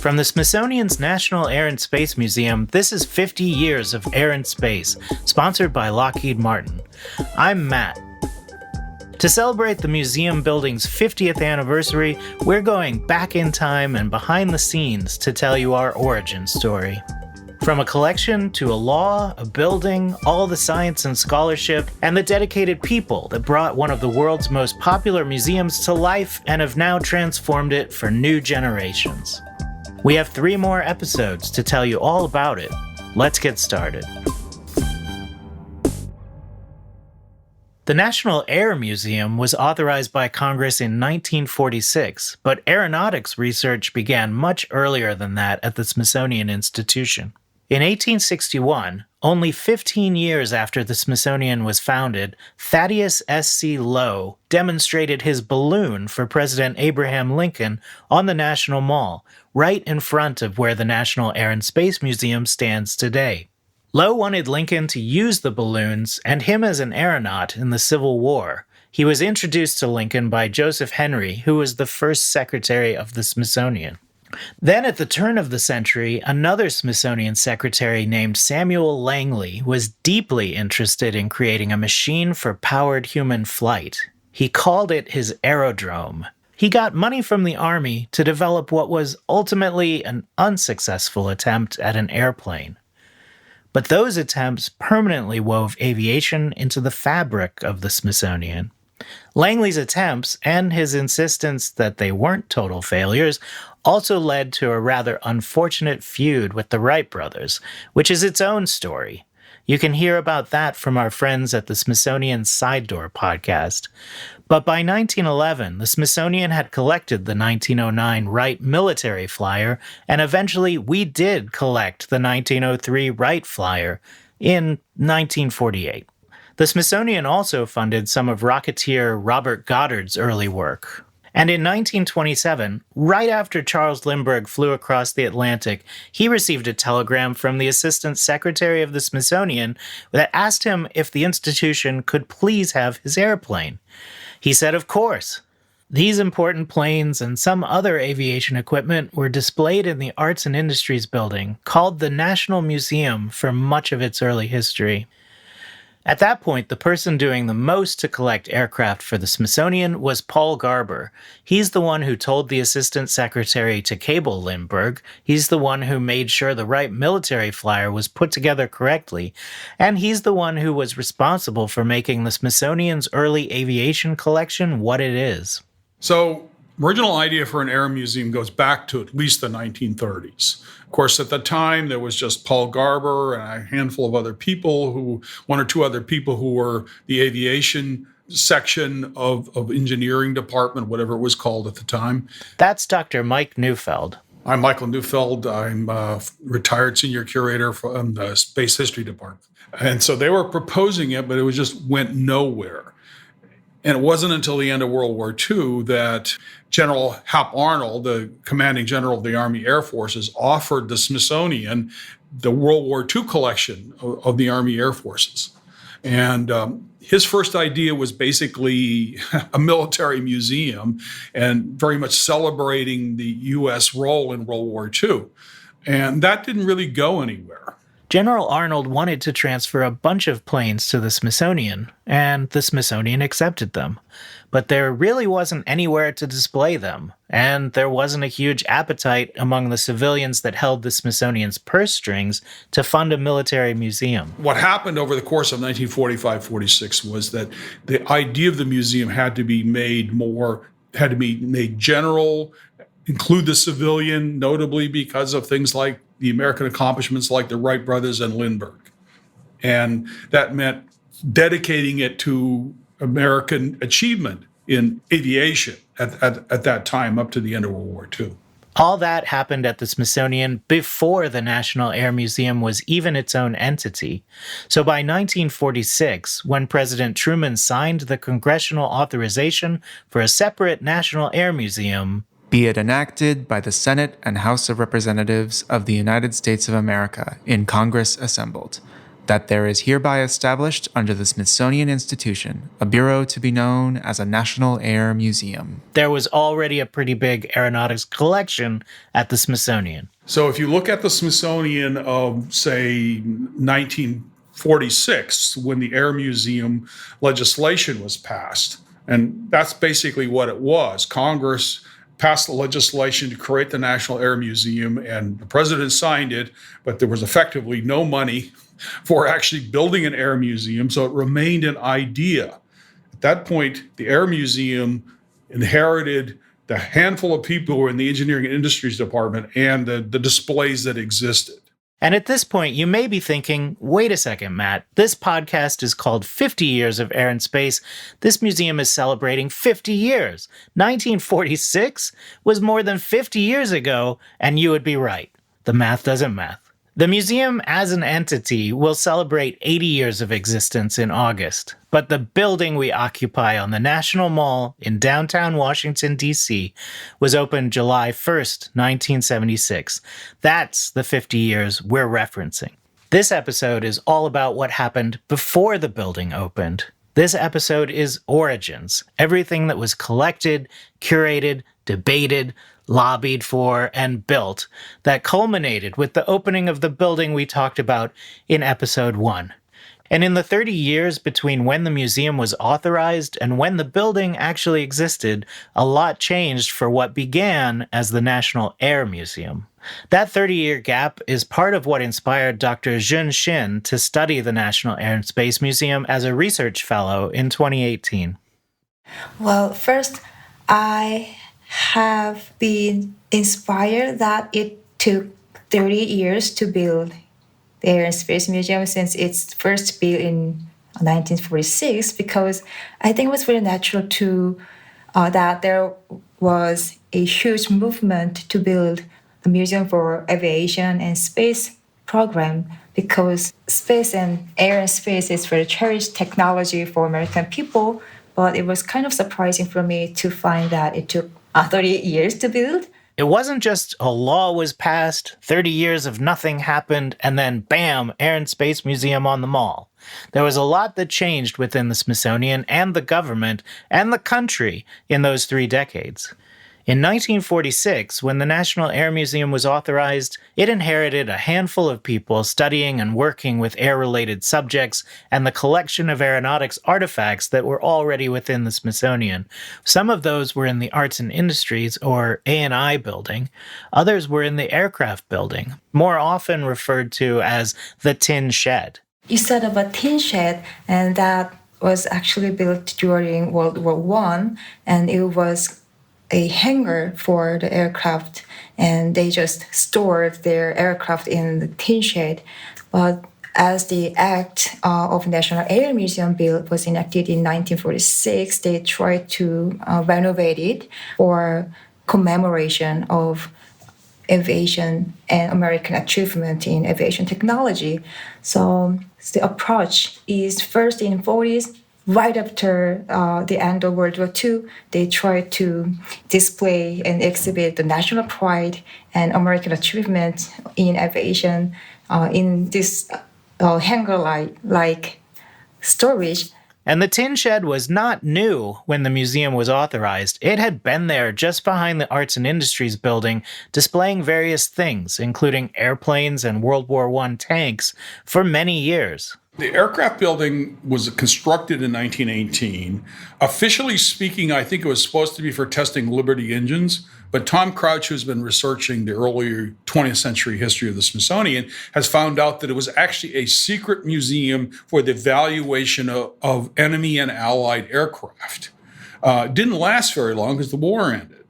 From the Smithsonian's National Air and Space Museum, this is 50 Years of Air and Space, sponsored by Lockheed Martin. I'm Matt. To celebrate the museum building's 50th anniversary, we're going back in time and behind the scenes to tell you our origin story. From a collection to a law, a building, all the science and scholarship, and the dedicated people that brought one of the world's most popular museums to life and have now transformed it for new generations. We have 3 more episodes to tell you all about it. Let's get started. The National Air Museum was authorized by Congress in 1946, but aeronautics research began much earlier than that at the Smithsonian Institution. In 1861, only 15 years after the Smithsonian was founded, Thaddeus S.C. Lowe demonstrated his balloon for President Abraham Lincoln on the National Mall, right in front of where the National Air and Space Museum stands today. Lowe wanted Lincoln to use the balloons and him as an aeronaut in the Civil War. He was introduced to Lincoln by Joseph Henry, who was the first secretary of the Smithsonian. Then at the turn of the century, another Smithsonian secretary named Samuel Langley was deeply interested in creating a machine for powered human flight. He called it his aerodrome. He got money from the Army to develop what was ultimately an unsuccessful attempt at an airplane. But those attempts permanently wove aviation into the fabric of the Smithsonian. Langley's attempts, and his insistence that they weren't total failures, also led to a rather unfortunate feud with the Wright brothers, which is its own story. You can hear about that from our friends at the Smithsonian Side Door podcast. But by 1911, the Smithsonian had collected the 1909 Wright military flyer, and eventually we did collect the 1903 Wright flyer in 1948. The Smithsonian also funded some of rocketeer Robert Goddard's early work. And in 1927, right after Charles Lindbergh flew across the Atlantic, he received a telegram from the Assistant Secretary of the Smithsonian that asked him if the institution could please have his airplane. He said, of course. These important planes and some other aviation equipment were displayed in the Arts and Industries building, called the National Museum for much of its early history. At that point, the person doing the most to collect aircraft for the Smithsonian was Paul Garber. He's the one who told the assistant secretary to cable Lindbergh. He's the one who made sure the Wright military flyer was put together correctly. And he's the one who was responsible for making the Smithsonian's early aviation collection what it is. So, original idea for an air museum goes back to at least the 1930s. Of course, at the time, there was just Paul Garber and a handful of other people, one or two other people who were the aviation section of engineering department, whatever it was called at the time. That's Dr. Mike Neufeld. I'm Michael Neufeld. I'm a retired senior curator from the Space History Department. And so they were proposing it, but it just went nowhere. And it wasn't until the end of World War II that General Hap Arnold, the commanding general of the Army Air Forces, offered the Smithsonian the World War II collection of the Army Air Forces. And his first idea was basically a military museum and very much celebrating the U.S. role in World War II. And that didn't really go anywhere. General Arnold wanted to transfer a bunch of planes to the Smithsonian, and the Smithsonian accepted them. But there really wasn't anywhere to display them, and there wasn't a huge appetite among the civilians that held the Smithsonian's purse strings to fund a military museum. What happened over the course of 1945-46 was that the idea of the museum had to be made general, include the civilian, notably because of things like the American accomplishments like the Wright brothers and Lindbergh. And that meant dedicating it to American achievement in aviation at that time up to the end of World War II. All that happened at the Smithsonian before the National Air Museum was even its own entity. So by 1946, when President Truman signed the congressional authorization for a separate National Air Museum, be it enacted by the Senate and House of Representatives of the United States of America in Congress assembled. that there is hereby established under the Smithsonian Institution a bureau to be known as a National Air Museum. There was already a pretty big aeronautics collection at the Smithsonian. So if you look at the Smithsonian of, say, 1946, when the Air Museum legislation was passed, and that's basically what it was. Congress passed the legislation to create the National Air Museum, and the president signed it, but there was effectively no money for actually building an air museum, so it remained an idea. At that point, the Air Museum inherited the handful of people who were in the engineering and industries department and the displays that existed. And at this point, you may be thinking, wait a second, Matt, this podcast is called 50 Years of Air and Space. This museum is celebrating 50 years. 1946 was more than 50 years ago, and you would be right. The math doesn't math. The museum as an entity will celebrate 80 years of existence in August, but the building we occupy on the National Mall in downtown Washington, D.C. was opened July 1st, 1976. That's the 50 years we're referencing. This episode is all about what happened before the building opened. This episode is Origins, everything that was collected, curated, debated, lobbied for, and built that culminated with the opening of the building we talked about in episode 1. And in the 30 years between when the museum was authorized and when the building actually existed, a lot changed for what began as the National Air Museum. That 30-year gap is part of what inspired Dr. Jieun Shin to study the National Air and Space Museum as a research fellow in 2018. Well, first, I have been inspired that it took 30 years to build the Air and Space Museum since it's first built in 1946, because I think it was very natural to that there was a huge movement to build a museum for aviation and space program, because space and air and space is very cherished technology for American people. But it was kind of surprising for me to find that it took 30 years to build. It wasn't just a law was passed, 30 years of nothing happened, and then bam, Air and Space Museum on the mall. There was a lot that changed within the Smithsonian and the government and the country in those 3 decades. In 1946, when the National Air Museum was authorized, it inherited a handful of people studying and working with air-related subjects and the collection of aeronautics artifacts that were already within the Smithsonian. Some of those were in the Arts and Industries, or A&I building. Others were in the Aircraft building, more often referred to as the Tin Shed. You said about Tin Shed, and that was actually built during World War I, and it was a hangar for the aircraft, and they just stored their aircraft in the tin shed. But as the Act of National Air Museum Bill was enacted in 1946, they tried to renovate it for commemoration of aviation and American achievement in aviation technology. So the approach is first in 40s, right after the end of World War II, they tried to display and exhibit the national pride and American achievement in aviation in this hangar-like storage. And the Tin Shed was not new when the museum was authorized. It had been there just behind the Arts and Industries building, displaying various things, including airplanes and World War I tanks, for many years. The aircraft building was constructed in 1918. Officially speaking, I think it was supposed to be for testing Liberty engines, but Tom Crouch, who's been researching the earlier 20th century history of the Smithsonian, has found out that it was actually a secret museum for the evaluation of enemy and allied aircraft. It didn't last very long because the war ended.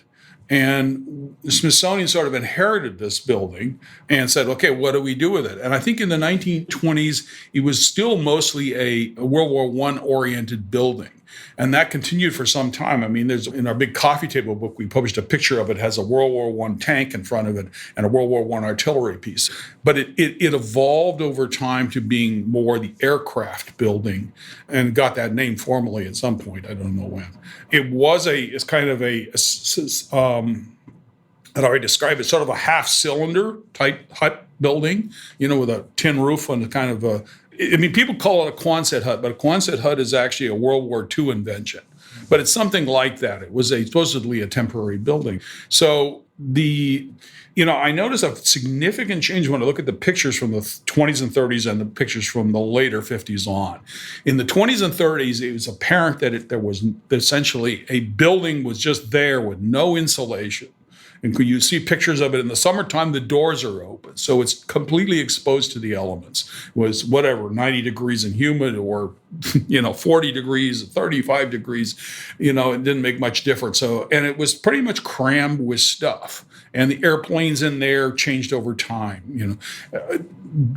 And the Smithsonian sort of inherited this building and said, okay, what do we do with it? And I think in the 1920s, it was still mostly a World War I oriented building. And that continued for some time. I mean, there's in our big coffee table book, we published a picture of it. It has a World War I tank in front of it and a World War I artillery piece. But it evolved over time to being more the aircraft building and got that name formally at some point. I don't know when. It's kind of how do I describe it? Sort of a half-cylinder type hut building, with a tin roof and a kind of I mean, people call it a Quonset hut, but a Quonset hut is actually a World War II invention. But it's something like that. It was supposedly a temporary building. So I noticed a significant change when I look at the pictures from the 20s and 30s and the pictures from the later 50s on. In the 20s and 30s, it was apparent that there was essentially a building was just there with no insulation. And you see pictures of it in the summertime, the doors are open. So it's completely exposed to the elements. It was 90 degrees and humid or, 40 degrees, 35 degrees, it didn't make much difference. And it was pretty much crammed with stuff. And the airplanes in there changed over time.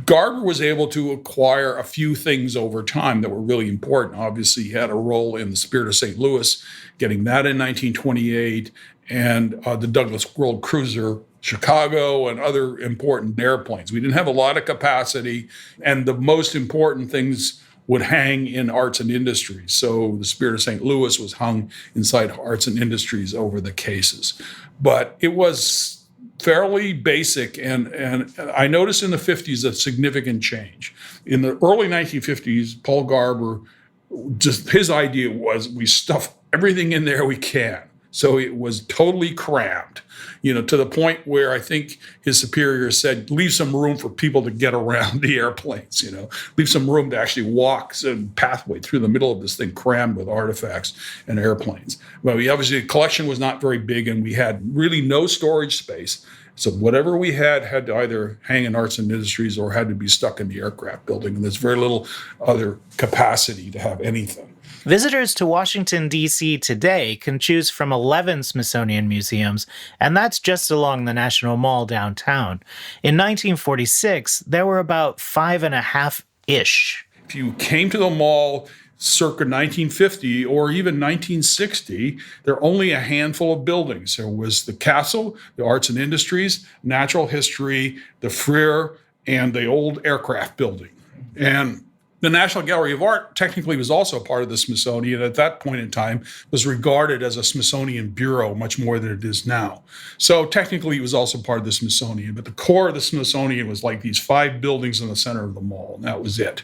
Garber was able to acquire a few things over time that were really important. Obviously, he had a role in the Spirit of St. Louis, getting that in 1928, and the Douglas World Cruiser Chicago and other important airplanes. We didn't have a lot of capacity, and the most important things would hang in arts and industries. So the Spirit of St. Louis was hung inside arts and industries over the cases. But it was fairly basic, and I noticed in the 50s a significant change. In the early 1950s, Paul Garber, just his idea was we stuff everything in there we can. So it was totally crammed, to the point where I think his superiors said, leave some room for people to get around the airplanes, leave some room to actually walk some pathway through the middle of this thing crammed with artifacts and airplanes. But obviously the collection was not very big and we had really no storage space. So whatever we had to either hang in arts and industries or had to be stuck in the aircraft building. And there's very little other capacity to have anything. Visitors to Washington, D.C. today can choose from 11 Smithsonian museums, and that's just along the National Mall downtown. In 1946, there were about 5.5-ish. If you came to the mall circa 1950 or even 1960, there are only a handful of buildings. There was the Castle, the Arts and Industries, Natural History, the Freer, and the old aircraft building. And the National Gallery of Art technically was also part of the Smithsonian. At that point in time, was regarded as a Smithsonian bureau much more than it is now. So technically, it was also part of the Smithsonian. But the core of the Smithsonian was like these 5 buildings in the center of the mall, and that was it.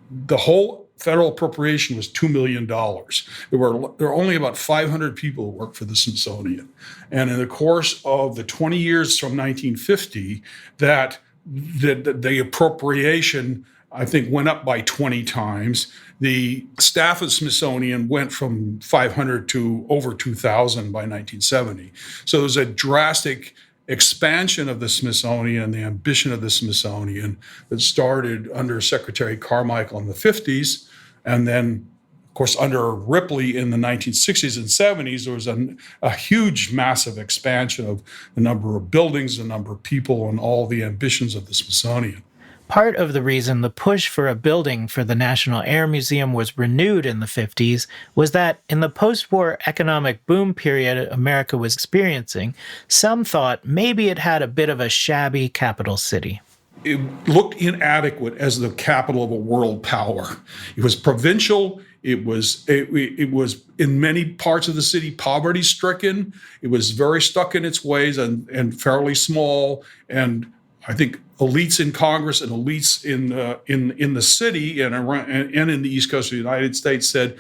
The whole federal appropriation was $2 million. There were only about 500 people who worked for the Smithsonian. And in the course of the 20 years from 1950, that the appropriation, I think, went up by 20 times. The staff of Smithsonian went from 500 to over 2,000 by 1970. So there was a drastic expansion of the Smithsonian and the ambition of the Smithsonian that started under Secretary Carmichael in the 50s. And then, of course, under Ripley in the 1960s and 70s, there was a huge, massive expansion of the number of buildings, the number of people, and all the ambitions of the Smithsonian. Part of the reason the push for a building for the National Air Museum was renewed in the 50s was that in the post-war economic boom period America was experiencing, some thought maybe it had a bit of a shabby capital city. It looked inadequate as the capital of a world power. It was provincial. It was in many parts of the city poverty-stricken. It was very stuck in its ways and fairly small. And I think elites in Congress and elites in the city and in the East Coast of the United States said,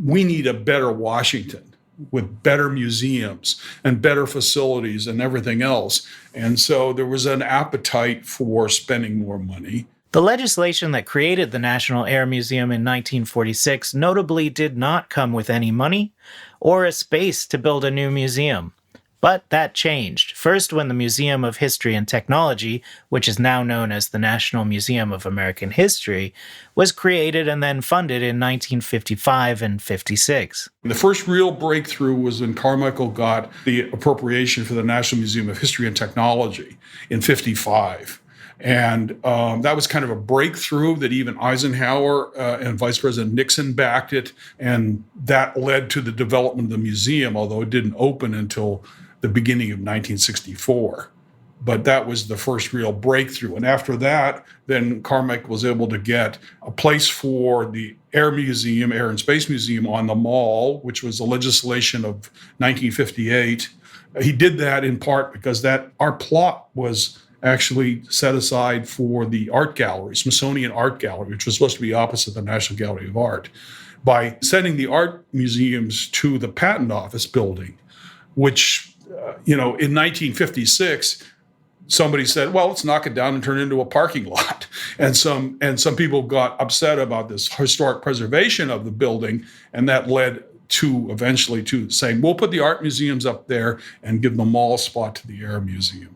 we need a better Washington with better museums and better facilities and everything else. And so there was an appetite for spending more money. The legislation that created the National Air Museum in 1946 notably did not come with any money or a space to build a new museum. But that changed, first when the Museum of History and Technology, which is now known as the National Museum of American History, was created and then funded in 1955 and 56. The first real breakthrough was when Carmichael got the appropriation for the National Museum of History and Technology in 55. And that was kind of a breakthrough that even Eisenhower and Vice President Nixon backed it. And that led to the development of the museum, although it didn't open until the beginning of 1964. But that was the first real breakthrough. And after that, then Carmichael was able to get a place for the Air Museum, Air and Space Museum on the Mall, which was the legislation of 1958. He did that in part because our plot was actually set aside for the art gallery, Smithsonian Art Gallery, which was supposed to be opposite the National Gallery of Art, by sending the art museums to the Patent Office building, which, in 1956, somebody said, well, let's knock it down and turn it into a parking lot. And some people got upset about this historic preservation of the building, and that led to eventually to saying, we'll put the art museums up there and give the mall spot to the Air Museum.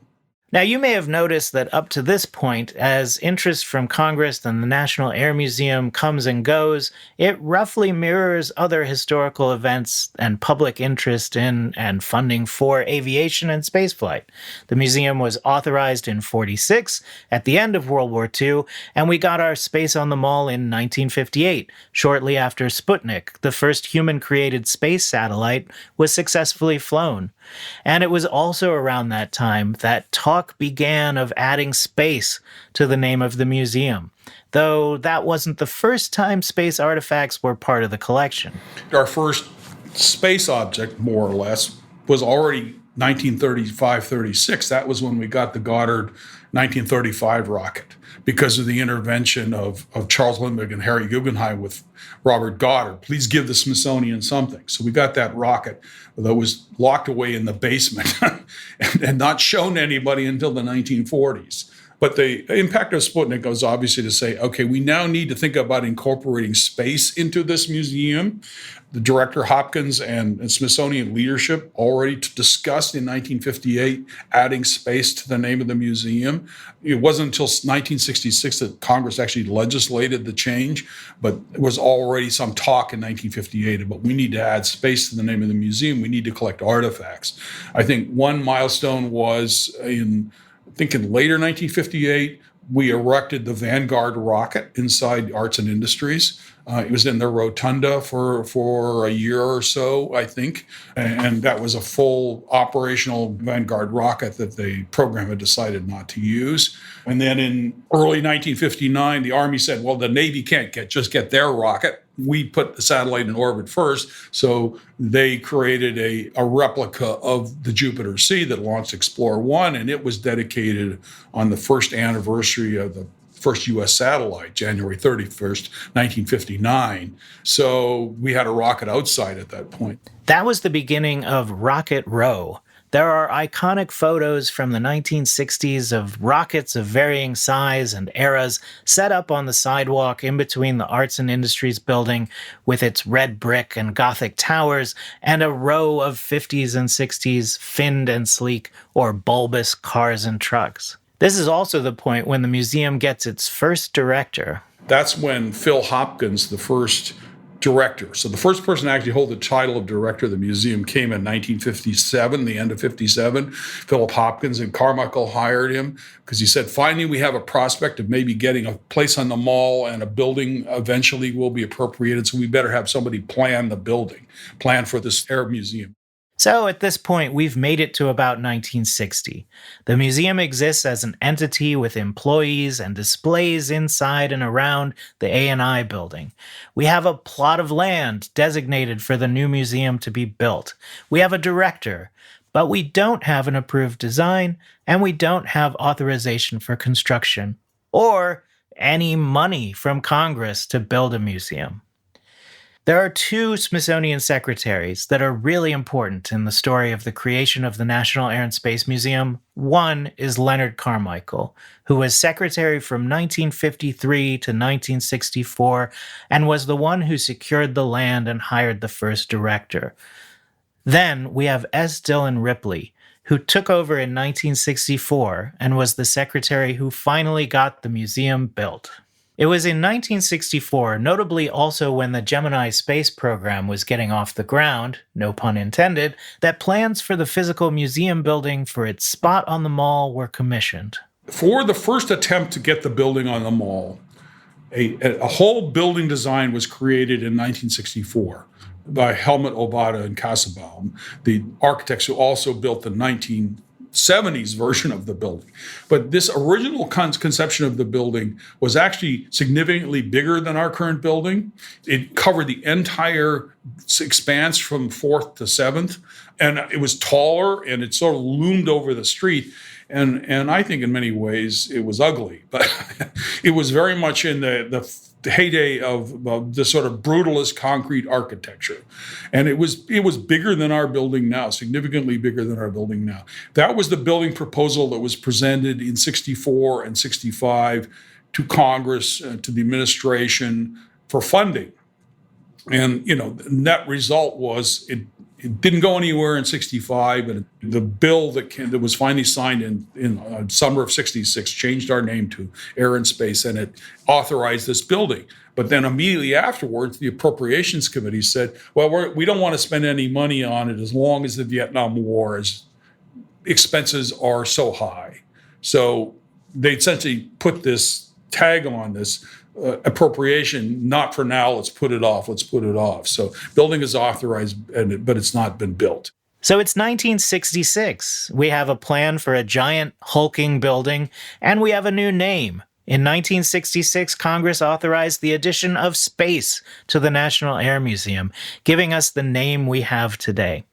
Now, you may have noticed that up to this point, as interest from Congress and the National Air Museum comes and goes, it roughly mirrors other historical events and public interest in and funding for aviation and spaceflight. The museum was authorized in 1946 at the end of World War II, and we got our space on the mall in 1958, shortly after Sputnik, the first human-created space satellite, was successfully flown. And it was also around that time that talk began of adding space to the name of the museum, though that wasn't the first time space artifacts were part of the collection. Our first space object, more or less, was already 1935-36. That was when we got the Goddard 1935 rocket, because of the intervention of Charles Lindbergh and Harry Guggenheim with Robert Goddard. Please give the Smithsonian something. So we got that rocket that was locked away in the basement and not shown to anybody until the 1940s. But the impact of Sputnik was obviously to say, okay, we now need to think about incorporating space into this museum. The director Hopkins and Smithsonian leadership already discussed in 1958 adding space to the name of the museum. It wasn't until 1966 that Congress actually legislated the change, but there was already some talk in 1958 about we need to add space to the name of the museum. We need to collect artifacts. I think one milestone was in later 1958, we erected the Vanguard rocket inside Arts and Industries. It was in their rotunda for a year or so, I think. And that was a full operational Vanguard rocket that the program had decided not to use. And then in early 1959, the Army said, well, the Navy can't just get their rocket. We put the satellite in orbit first. So they created a replica of the Jupiter C that launched Explorer 1, and it was dedicated on the first anniversary of the first U.S. satellite, January 31st, 1959. So we had a rocket outside at that point. That was the beginning of Rocket Row. There are iconic photos from the 1960s of rockets of varying size and eras set up on the sidewalk in between the Arts and Industries building with its red brick and Gothic towers and a row of 50s and 60s finned and sleek or bulbous cars and trucks. This is also the point when the museum gets its first director. That's when Phil Hopkins, the first director. So the first person to actually hold the title of director of the museum came in 1957, the end of 57. Philip Hopkins, and Carmichael hired him because he said, finally, we have a prospect of maybe getting a place on the mall, and a building eventually will be appropriated. So we better have somebody plan the building, plan for this Air Museum. So at this point, we've made it to about 1960. The museum exists as an entity with employees and displays inside and around the A&I building. We have a plot of land designated for the new museum to be built. We have a director, but we don't have an approved design, and we don't have authorization for construction, or any money from Congress to build a museum. There are two Smithsonian secretaries that are really important in the story of the creation of the National Air and Space Museum. One is Leonard Carmichael, who was secretary from 1953 to 1964 and was the one who secured the land and hired the first director. Then we have S. Dillon Ripley, who took over in 1964 and was the secretary who finally got the museum built. It was in 1964, notably also when the Gemini space program was getting off the ground, no pun intended, that plans for the physical museum building for its spot on the mall were commissioned. For the first attempt to get the building on the mall, a whole building design was created in 1964 by Helmut Obada and Kassebaum, the architects who also built the 70s version of the building. But this original conception of the building was actually significantly bigger than our current building. It covered the entire expanse from 4th to 7th, and it was taller, and it sort of loomed over the street. And I think in many ways it was ugly, but it was very much in the heyday of the sort of brutalist concrete architecture. And it was bigger than our building now, significantly bigger than our building now. That was the building proposal that was presented in 64 and 65 to Congress, to the administration for funding. And, the net result was it didn't go anywhere in 65, and the bill that was finally signed in summer of 66 changed our name to Air and Space, and it authorized this building. But then immediately afterwards, the Appropriations Committee said, well, we don't want to spend any money on it as long as the Vietnam War's expenses are so high. So they essentially put this tag on this appropriation, not for now, let's put it off. So building is authorized, but it's not been built. So it's 1966. We have a plan for a giant hulking building, and we have a new name. In 1966, Congress authorized the addition of space to the National Air Museum, giving us the name we have today,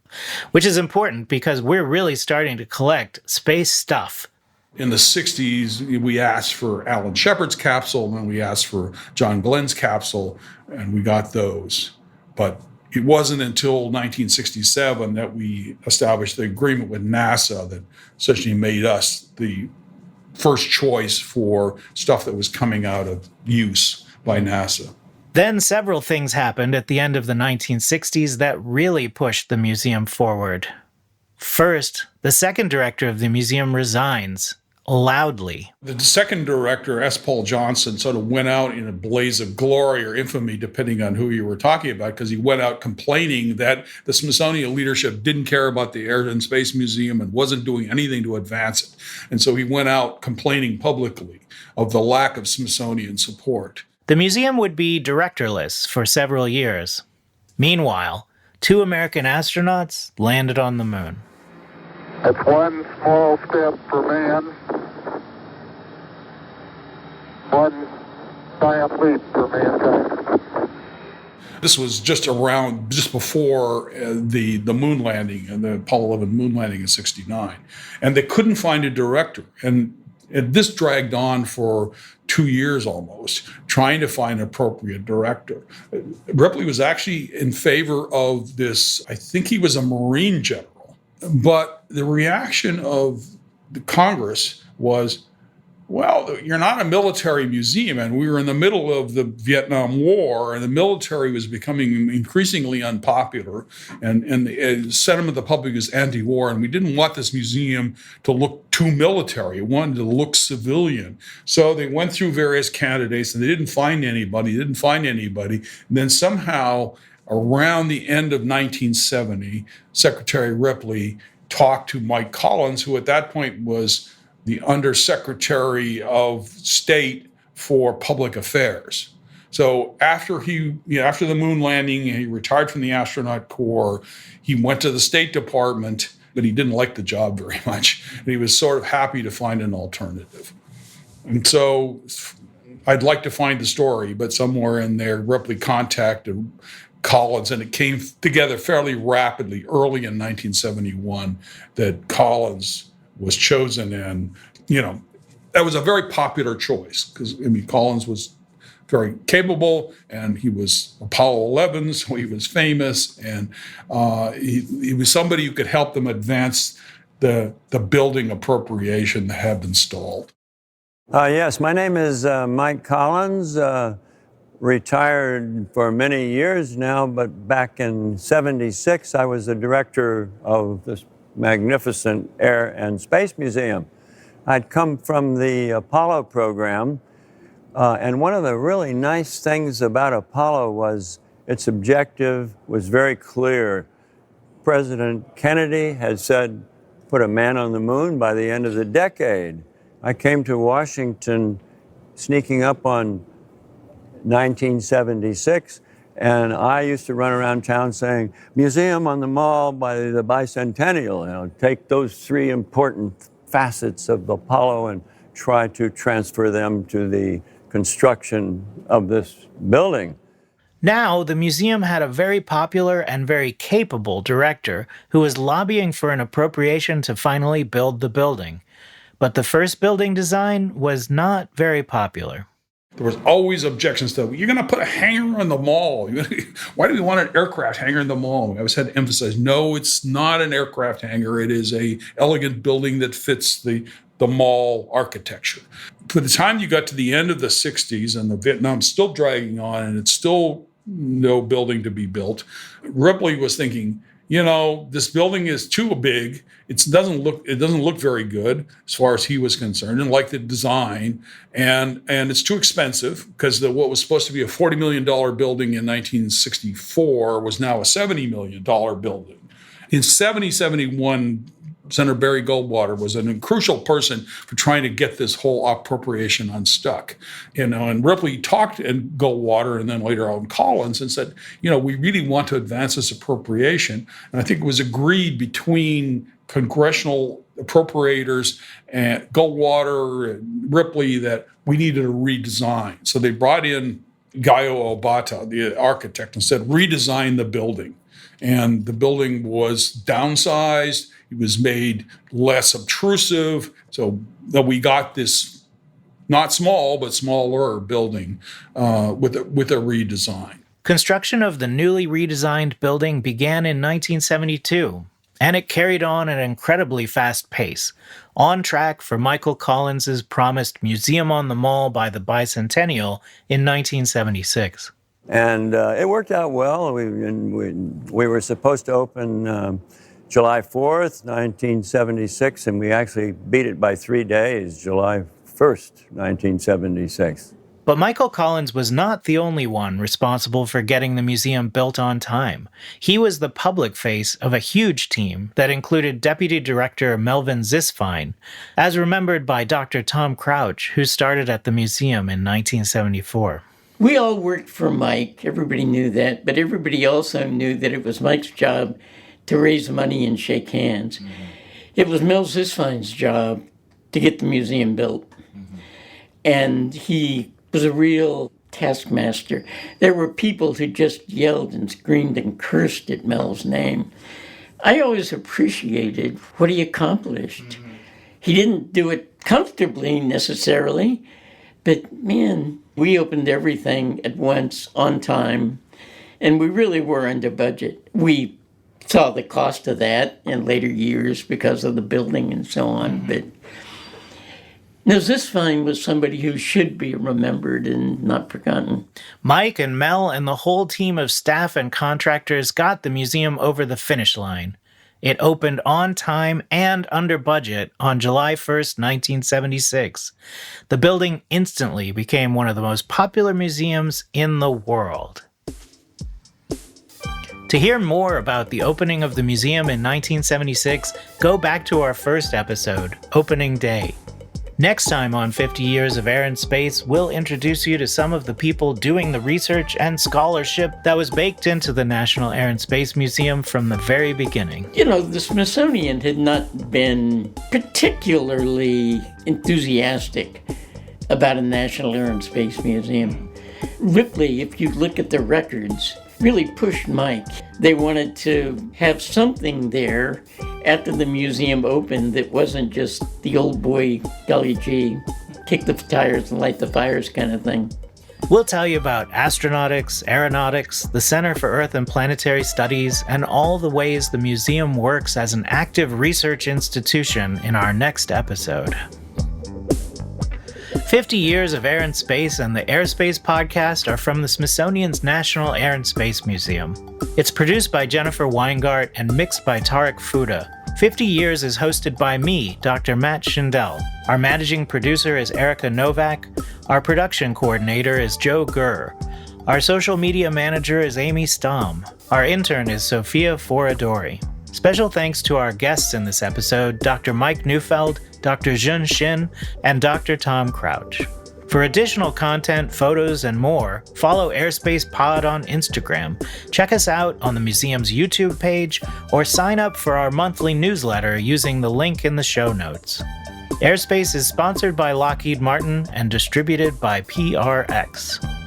which is important because we're really starting to collect space stuff. In the 60s, we asked for Alan Shepard's capsule, and then we asked for John Glenn's capsule, and we got those. But it wasn't until 1967 that we established the agreement with NASA that essentially made us the first choice for stuff that was coming out of use by NASA. Then several things happened at the end of the 1960s that really pushed the museum forward. First, the second director of the museum resigns. Loudly. The second director, S. Paul Johnson, sort of went out in a blaze of glory or infamy, depending on who you were talking about, because he went out complaining that the Smithsonian leadership didn't care about the Air and Space Museum and wasn't doing anything to advance it. And so he went out complaining publicly of the lack of Smithsonian support. The museum would be directorless for several years. Meanwhile, 2 American astronauts landed on the moon. It's one small step for man, one giant leap for mankind. This was just before the moon landing and the Apollo 11 moon landing in 69. And they couldn't find a director. And this dragged on for 2 years almost, trying to find an appropriate director. Ripley was actually in favor of this. I think he was a Marine general. But the reaction of the Congress was, well, you're not a military museum, and we were in the middle of the Vietnam War, and the military was becoming increasingly unpopular, and the sentiment of the public is anti-war, and we didn't want this museum to look too military. It wanted to look civilian. So they went through various candidates, and they didn't find anybody. And then somehow, around the end of 1970, Secretary Ripley talked to Mike Collins, who at that point was the Undersecretary of State for Public Affairs. So after the moon landing, he retired from the astronaut corps. He went to the State Department, but he didn't like the job very much. And he was sort of happy to find an alternative. And so I'd like to find the story, but somewhere in there, Ripley contacted Collins, and it came together fairly rapidly, early in 1971, that Collins was chosen. And, that was a very popular choice because, Collins was very capable, and he was Apollo 11, so he was famous, and he was somebody who could help them advance the building appropriation that had been stalled. Yes, my name is Mike Collins. Retired for many years now, but back in '76, I was the director of this magnificent Air and Space Museum. I'd come from the Apollo program, and one of the really nice things about Apollo was its objective was very clear. President Kennedy had said, put a man on the moon by the end of the decade. I came to Washington sneaking up on 1976, And I used to run around town saying, museum on the mall by the bicentennial, take those three important facets of Apollo and try to transfer them to the construction of this building. Now, the museum had a very popular and very capable director who was lobbying for an appropriation to finally build the building. But the first building design was not very popular. There was always objections to, you're going to put a hangar in the mall. Why do we want an aircraft hangar in the mall? I always had to emphasize, no, it's not an aircraft hangar. It is a elegant building that fits the mall architecture. By the time you got to the end of the 60s and the Vietnam's still dragging on and it's still no building to be built, Ripley was thinking, this building is too big. It doesn't look very good as far as he was concerned, and like the design, and it's too expensive because what was supposed to be a $40 million building in 1964 was now a $70 million building. In 71, Senator Barry Goldwater was a crucial person for trying to get this whole appropriation unstuck. And Ripley talked to Goldwater and then later on Collins and said, we really want to advance this appropriation. And I think it was agreed between congressional appropriators and Goldwater and Ripley that we needed a redesign. So they brought in Gaio Obata, the architect, and said, redesign the building. And the building was downsized. It was made less obtrusive, so that we got this not small but smaller building with a redesign. Construction of the newly redesigned building began in 1972, and it carried on at an incredibly fast pace, on track for Michael Collins's promised Museum on the Mall by the Bicentennial in 1976. And it worked out well. We were supposed to open July 4th, 1976, and we actually beat it by 3 days, July 1st, 1976. But Michael Collins was not the only one responsible for getting the museum built on time. He was the public face of a huge team that included Deputy Director Melvin Zisfine, as remembered by Dr. Tom Crouch, who started at the museum in 1974. We all worked for Mike. Everybody knew that, but everybody also knew that it was Mike's job to raise money and shake hands. Mm-hmm. It was Mel Zisfine's job to get the museum built. Mm-hmm. And he was a real taskmaster. There were people who just yelled and screamed and cursed at Mel's name. I always appreciated what he accomplished. Mm-hmm. He didn't do it comfortably necessarily, but man, we opened everything at once, on time, and we really were under budget. We saw the cost of that in later years because of the building and so on. But now Zisfine was somebody who should be remembered and not forgotten. Mike and Mel and the whole team of staff and contractors got the museum over the finish line. It opened on time and under budget on July 1st, 1976. The building instantly became one of the most popular museums in the world. To hear more about the opening of the museum in 1976, go back to our first episode, Opening Day. Next time on 50 Years of Air and Space, we'll introduce you to some of the people doing the research and scholarship that was baked into the National Air and Space Museum from the very beginning. The Smithsonian had not been particularly enthusiastic about a National Air and Space Museum. Ripley, if you look at the records, really pushed Mike. They wanted to have something there after the museum opened that wasn't just the old boy, golly gee, kick the tires and light the fires kind of thing. We'll tell you about astronautics, aeronautics, the Center for Earth and Planetary Studies, and all the ways the museum works as an active research institution in our next episode. 50 Years of Air and Space and the Airspace podcast are from the Smithsonian's National Air and Space Museum. It's produced by Jennifer Weingart and mixed by Tarek Fuda. 50 Years is hosted by me, Dr. Matt Schindel. Our managing producer is Erica Novak. Our production coordinator is Joe Gurr. Our social media manager is Amy Stom. Our intern is Sophia Foradori. Special thanks to our guests in this episode, Dr. Mike Neufeld, Dr. Jieun Shin, and Dr. Tom Crouch. For additional content, photos, and more, follow Airspace Pod on Instagram, check us out on the museum's YouTube page, or sign up for our monthly newsletter using the link in the show notes. Airspace is sponsored by Lockheed Martin and distributed by PRX.